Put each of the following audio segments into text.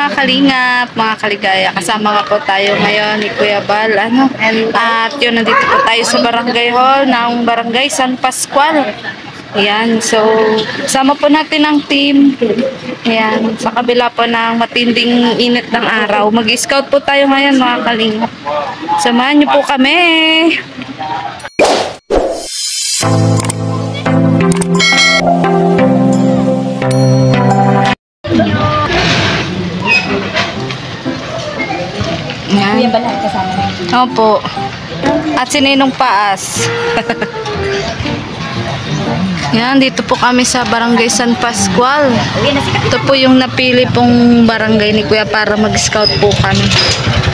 mga kalingap, mga kaligaya. Kasama nga po tayo ngayon ni Kuya Bal. At yun, nandito po tayo sa barangay hall ng Barangay San Pascual. Ayan, so kasama po natin ang team. Ayan, sa kabila po ng matinding init ng araw. Mag-scout po tayo ngayon mga kalingap. Samahan niyo po kami. Yan. Opo. At si Ninong Paas. Yan, dito po kami sa Barangay San Pascual. Ito po yung napili pong barangay ni Kuya para mag-scout po kami,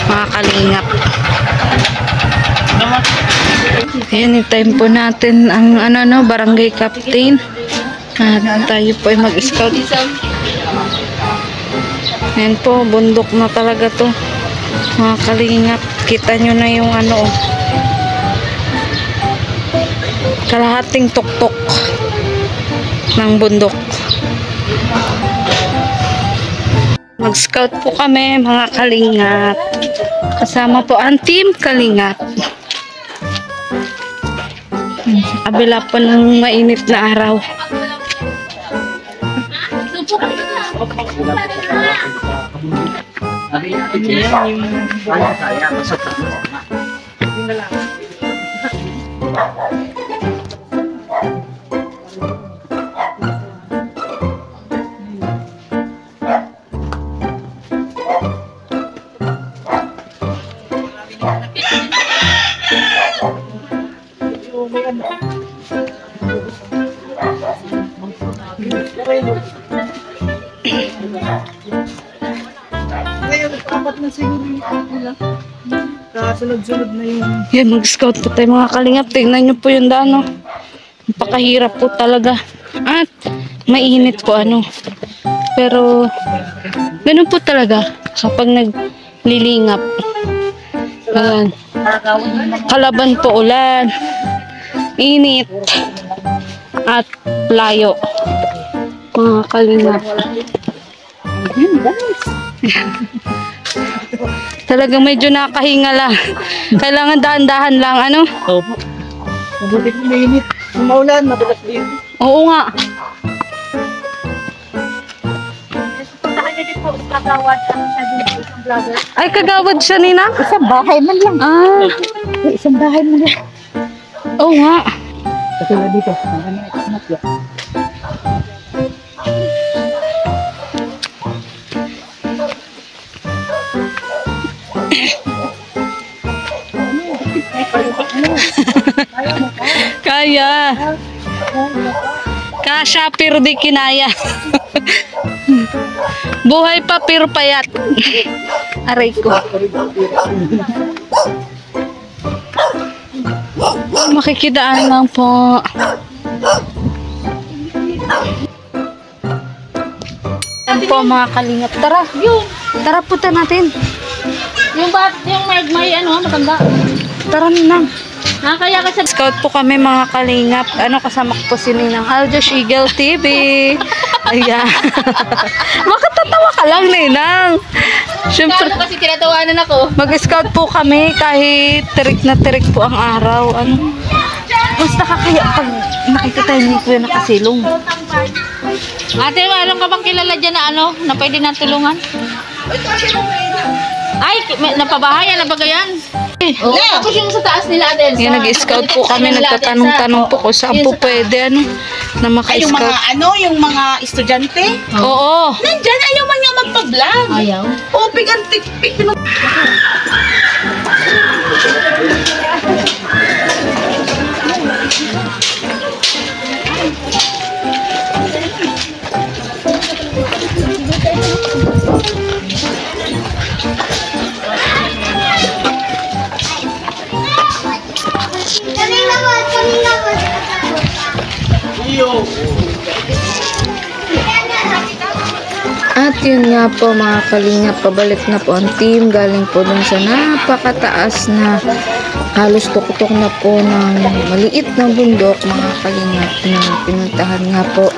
mga kalingap. Ayan, i-time po natin ang barangay captain. At tayo po ay mag-scout. Ayan po, bundok na talaga to, mga kalingap. Kita nyo na yung kalahating tuktok ng bundok. Mag-scout po kami mga kalingap. Kasama po ang team kalingap. Sa kabila po ng mainit na araw. Sunod-sunod na yun. Yan, mag-scout po tayo mga kalingap. Tingnan nyo po yung daan. Napakahirap po talaga. At mainit po Pero ganun po talaga kapag naglilingap. Ayan. Kalaban po ulan, init, at layo. Mga kalingap. Ayan, guys. Talagang medyo nakahinga lang. Kailangan dahan-dahan lang, Opo. Mabuti po mainit. Maulan, madalas din. Oo nga. Ay, kagawad siya, Nina? Isang bahay man lang. Isang bahay man lang. Oo nga. Katulad dito. Marami na kamat yan. Kaya. Kasya pero di kinaya. Buhay pa pero payat. Aray ko. Makikidaan lang po. Yan po mga kalingap. Tara. Tara punta natin. Yung may matanda. Tara na. Kaya kasi Scout po kami mga kalingap. Kasama ko po si Ninang Aljosh Eagle TV. Ayan. Makatatawa ka lang, Ninang. Siyempre, kasi tinatawanan ako. mag-scout po kami kahit tirik na tirik po ang araw. Mas nakakaya pag nakita tayo ni Kuya nakasilong. Ate, alam ka bang kilala dyan na pwede na tulungan? Ay, napabahayan na ba yan? Tapos yung sa taas nila, Adel. Yan, nag-scout po kami. Nagtatanong-tanong po kung saan po pwede na maka-scout. Yung mga estudyante? Oo. Nandyan, ayaw man nga magpa-vlog. Ayaw. Oo, pigantik-pik. At yun nga po mga kalingap, pabalik na po ang team. Galing po dun sa napakataas na halos tuktok na po ng maliit na bundok mga kalingap na pinuntahan nga po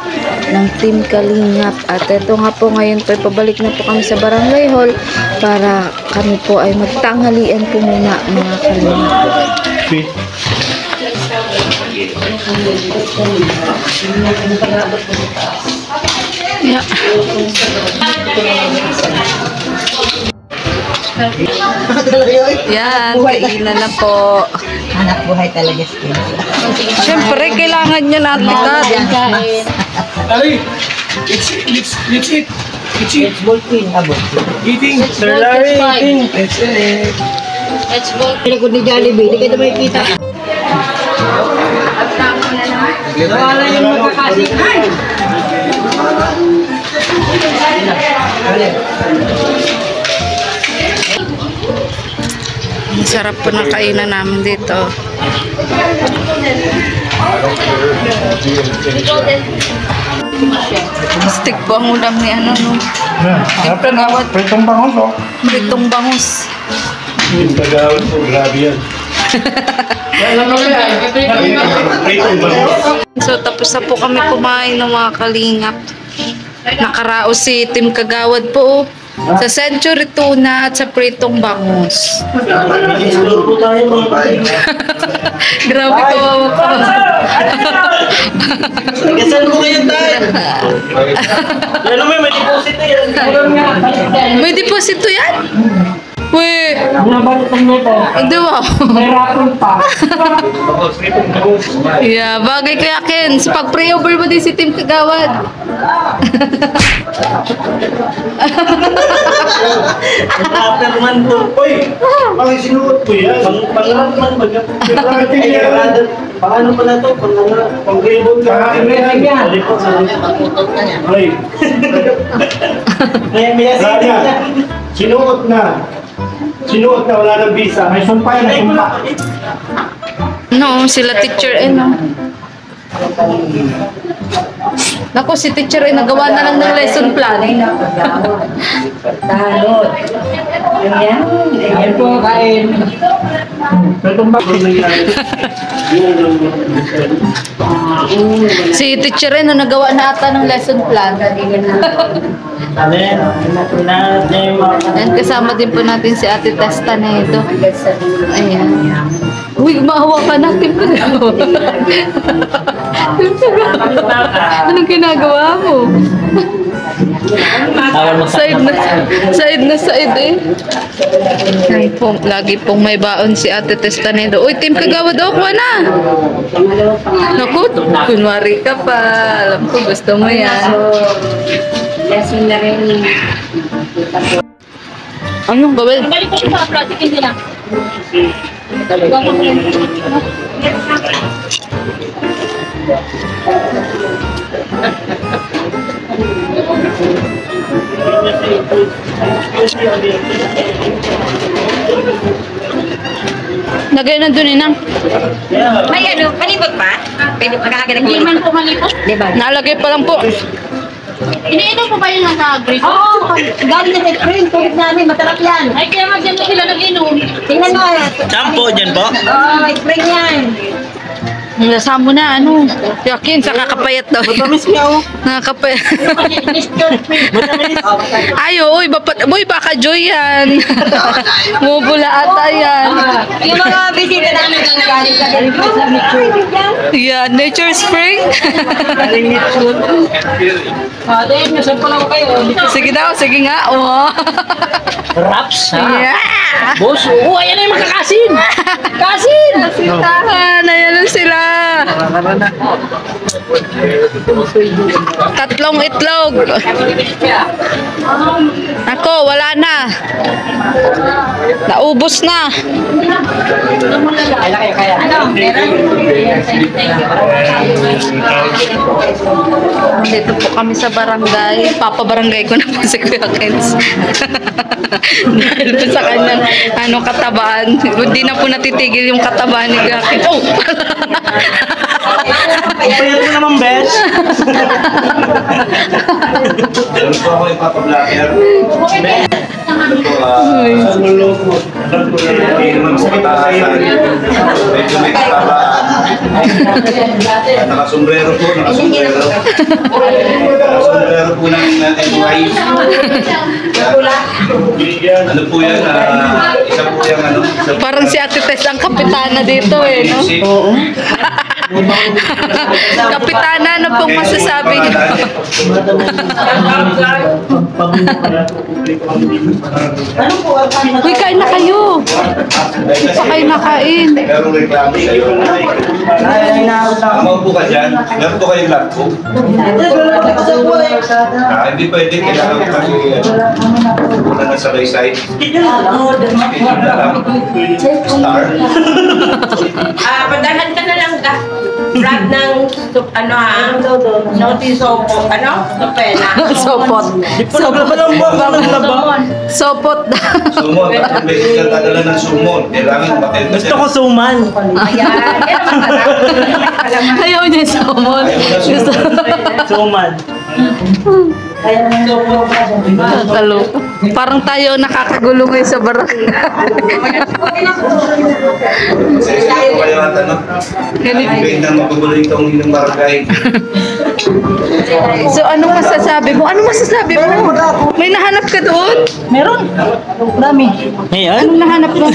ng Team Kalingap. At ito nga po, ngayon po pabalik na po kami sa Barangay Hall para kami po ay magtanghalian po muna mga Kalingap. Yeah. Yan, kainan na po. Anak buhay talaga siya. Siyempre, kailangan nyo natin ka. Ali, let's eat. Let's eat. Bulkin, abot. Eating. Sir Larry, eating. Let's eat. Let's go. Likod ni Jollibee, hindi ka na makikita. Wala yung magkakasing. Ang sarap po ng kainan namin dito. Stick po ang ulam ni ano, no? Kagawad. Pritong bangus, oh. Pritong bangus. Kagawad po, grabe yan. Pritong bangus. So, tapos na po kami kumain ng mga Kalingap. Nakaraos si Team Kagawad po, oh. Sa Century Tuna at sa Pritong Bangus. Explore po tayo mga tayo. Grabe kawawa po. Kasal mo ngayon tayo. Ano may deposit na yan? May deposito yan? Uy, Nabalot ng nito. hindi ba? May rapon pa. Pritong bangus. Yeah, bagay kaya Ken. Sa pag-pre-over mo din si Team Kagawad. After man to. Uy, bakit sinuot ko yan? Pangarap man paano pala to? Pang-gribon ka. Uy. May asin. Sinuot na. Sinuot na, wala ng visa. May sumpay na sumpa. No, sila teacher eh, no? Naku, si teacher eh, nagawa na lang ng lesson plan. Tanod. Yan po, kain. Si teacher eh, no, nagawa na ata ng lesson plan. And kasama din po natin si Ate Testa na ito. Ayan. Uy, maawa ka natin po. Anong ginagawa mo? Side eh. Ay po, lagi pong may baon si Ate Testa na ito. Uy, Team Kagawad daw ko na. Naku, kunwari ka pa. Alam ko, gusto mo yan. Lesson na rin. Anong gawin? Balik ko siya sa plastic, hindi na. Lagay na dun inang. May ano, palibot pa? Pwede magkakaganag Hindi man po malipot. Diba? Nalagay pa lang po. Iniinom po ba yung nasa grate? Oo, galing na sa screen. Tulad namin, masarap yan. Ay, kaya nga dyan na sila nag-inom. Tingnan mo. Shampoo dyan po? Oo, spring yan. Nasama mo na, ano? Yakin, sa kakapayat daw. Matamis ka, oh. Nakakapayat. Matamis. Ayo, uy, baka Joy yan. Mubula ata yan. Yung mga bisita namin ang galing sa Yeah, Nature Spring. Ate, nasaan pa lang kayo? Sige daw, sige nga. Oh. Raps, Yeah. Boss, oh, ayan na yung makakasin. Kasin! Sintahan, ayan na sila. Tatlong itlog. Ako, wala na. Naubos na. Ano? Dito po kami sa barangay. Papabarangay ko na po si Kuya Kens. Dahil po sa kanyang katabaan. Hindi na po natitigil yung katabaan ni Kuya Kens. Oh! Payat mo naman, bes. Ano po ako ipapablaker? Saan mo loko? Alam ko na Hindi naman sa kataasan. Medyo may katabaan. Nakasombrero po, nakasombrero. Nakasombrero po ng NYC. Ano po yan? Isa po yung ano? Parang si Ate Tess ang kapitana dito eh, no? Oo. Kapitana, ano pong masasabi niyo? Uy, kain na kayo. Pa kayo nakain. Merong reklamo sa'yo. Tama po ka dyan. Meron po kayong laptop. Hindi pwede. Kailangan ko kami muna na sa side. Star. Padahan ka na lang ka. Brand ng ano ha? Naughty sopo. Ano? Sopena. Sopot. Sopot na. Sumon. At may katadala ng sumon. Kailangan matenda. Gusto ko suman. Ayan. Ayaw niya sumot. Gusto. Suman. Talo. Parang tayo nakakagulo ngayon sa barangay. Sa'yo po kayo at ano? Hindi na magugulo itong inyong barangay. So, anong masasabi mo? Anong masasabi mo? May nahanap ka doon? Meron. Marami. Ngayon? Anong nahanap mo?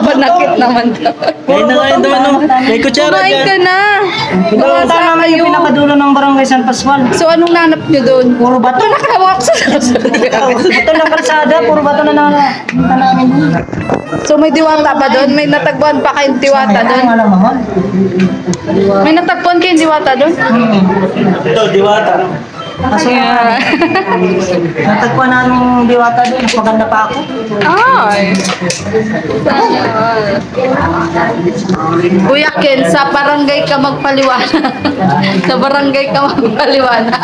Panakit naman daw. Ngayon na ngayon naman. May kutsara Kumain ka dyan. na. Pinunta namin yung pinakadulo ng barangay San Pascual. So, anong nahanap nyo doon? Puro bato. Nakahawak sa Bato ng kalsada. Puro bato na namin. So, may diwata pa doon? May natagpuan pa kayong diwata doon? May natagpuan kayong diwata doon? Ito, diwata. Kasi natagpuan namin diwata doon. Mas maganda pa ako. Ay. Kuya Ken, sa barangay ka magpaliwanag. Sa barangay ka magpaliwanag.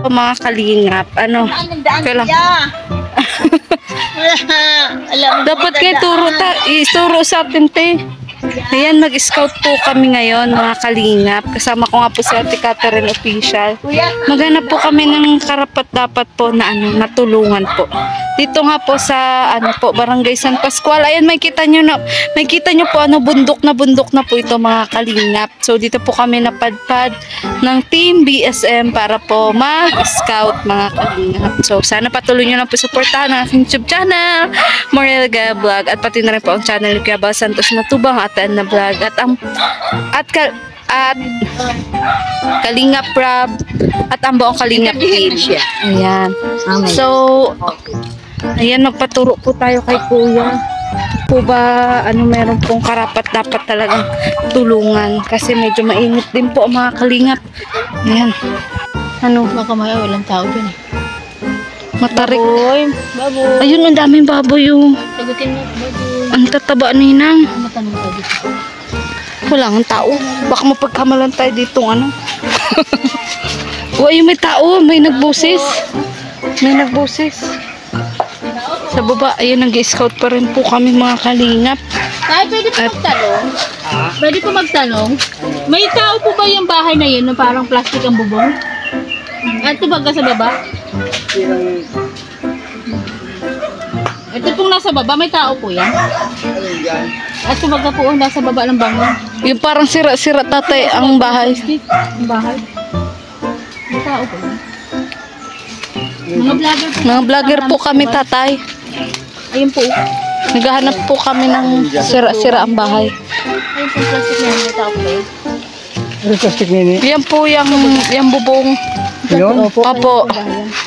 Mga kalingap, ano? Kailang... Dapat kayo ituro sa atin, te. Ayan, mag-scout po kami ngayon, mga kalingap. Kasama ko nga po si Ate Catherine Official. Maghanap po kami ng karapat-dapat po na natulungan po. Dito nga po sa Barangay San Pascual. Ayan, may kita nyo po bundok na po ito, mga kalingap. So dito po kami napadpad ng Team BSM para po mag-scout, mga kalingap. So sana patuloy nyo lang po suportahan ang aking YouTube channel, Morel Gaya Vlog, at pati na rin po ang channel ni Kuya Bal Santos Matubang at na vlog at Kalingap Rab at ang buong Kalingap team. Ayan. So, ayan, magpaturo po tayo kay Kuya. Po ba, meron pong karapat-dapat talagang tulungan kasi medyo mainit din po ang mga Kalingap. Ayan. Baka may walang tao dyan eh. Matarik. Baboy. Ayun, ang daming baboy yung. Sagutin mo, baboy. Ang tataba ninang. Matanong tayo dito. Wala ang tao. Baka mapagkamalan tayo ditong Uy, may tao. May nagbusis. Sa baba, ayun, nag-scout pa rin po kami, mga kalingap. Tay, pwede po magtanong? Pwede po magtanong? May tao po ba yung bahay na yun na parang plastic ang bubong? At ito baga sa baba? Ito pong nasa baba, may tao po yan? At ito baga po nasa baba ng bangon? Yung parang sira-sira tatay ang bahay. Ang bahay? May tao po yan? Mga vlogger po. Mga vlogger po kami, tatay. Ayun po. Naghahanap po kami ng sira-sira ang bahay. Ayun po plastic na yan, may tao po yan. Ano plastic nini? Yan po yung bubong. Yun? Opo.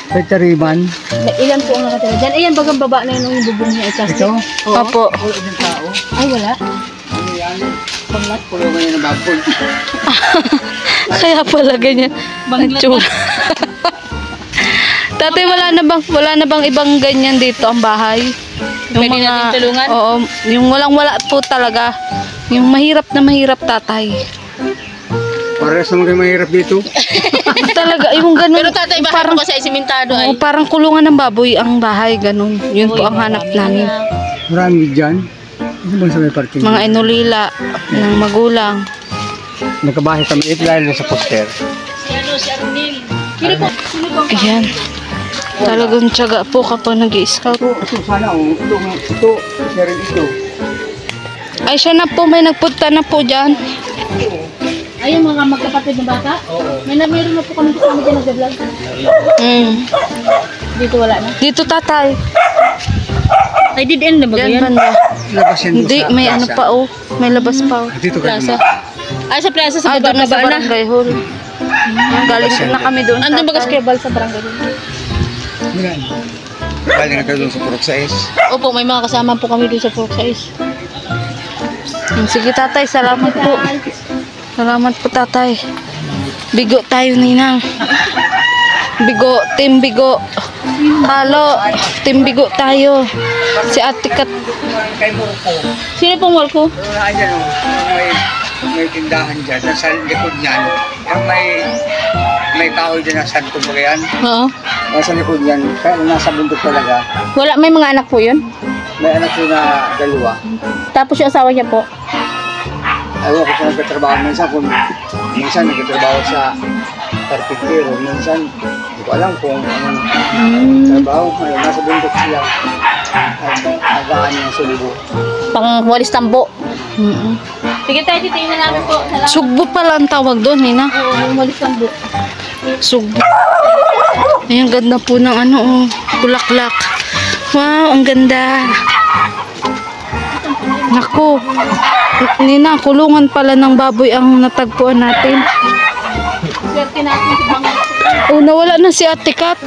Sa tariman. Ilan po ang nakatira dyan? Ayan, bagang baba na yun yung bubong niya. Plastic. Ito? Opo. Ay, wala. Panglat, pulo ngayon ng baboy. Kaya pala ganyan. Banglat. Tsura. Tatay, wala na bang ibang ganyan dito ang bahay? Pwede natin tulungan? Oo, yung walang-wala po talaga. Yung mahirap na mahirap, tatay. Parehas naman kayo mahirap dito. Talaga, yung ganun. Pero tatay, bahay parang, mo kasi ay simentado ay. oo, parang kulungan ng baboy ang bahay, ganun. Yun po ang hanap namin. Marami dyan. Ano bang sa may parking? Mga inulila ng magulang. Nagkabahay kami lalo sa poster. Si Arnel. Sino po? Ayan. Talagang tiyaga po kapag nag-i-scout. Ito sana ito, sharing ito. Ay, siya na po. May nagpunta na po dyan. Ay, yung mga magkapatid na bata? Oo. Meron na po kami kasama dyan nag-vlog. Dito wala na. Dito, tatay. Ay, did end na ba Yan yan? banda. Labas yan doon Hindi, sa may plaza. ano pa oh. May labas pa oh. Dito ka Plaza. Ay, sa plaza sa Ay, baba doon na na sa ba na? barangay hall. Galing na kami doon. Andun ba tatay. kasi kebal sa barangay? Yan. Galing na kayo doon sa Purok 6. Opo, may mga kasama po kami doon sa Purok 6. Sige tatay, salamat po. Salamat po tatay. Bigo tayo, Ninang. Bigo, team Bigo. Halo, team Bigo tayo. Si Ate Kat. Kay Murko. Sino pong Walko? Ayan o, may tindahan dyan. Sa likod niyan. Yung may kahoy dyan na santo ba yan? Oo. Nasa likod yan. Kaya nasa bundok talaga. Wala, may mga anak po yun? May anak ko na dalawa. Tapos yung asawa niya po? Ayaw ko siya nagkatrabaho. Minsan nagkatrabaho sa carpintero. Minsan, hindi ko alam kung anong trabaho. Ngayon, nasa bundok sila. Agaan ng sulibo. Pang walis tambo. Sige tayo, titingnan namin po. Salamat. Sugbo pala ang tawag doon, Nina. Oo, yung walis tambo. Sugbo. Ay, ang ganda po ng ano, oh, bulaklak. Wow, ang ganda. Naku. Nina, kulungan pala ng baboy ang natagpuan natin. Swerte natin si Bang. Oh, nawala na si Ate Kat.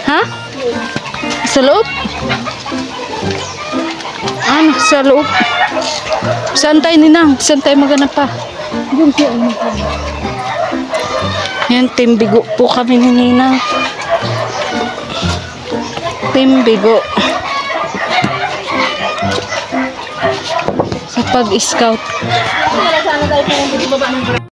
Ha? Sa loob? Ano, sa loob? Saan tayo, Ninang? Saan tayo maghanap pa? Yan, Team Bigo po kami ni Ninang. Team Bigo. Sa pag-scout. Wala sana tayo po yung baba ng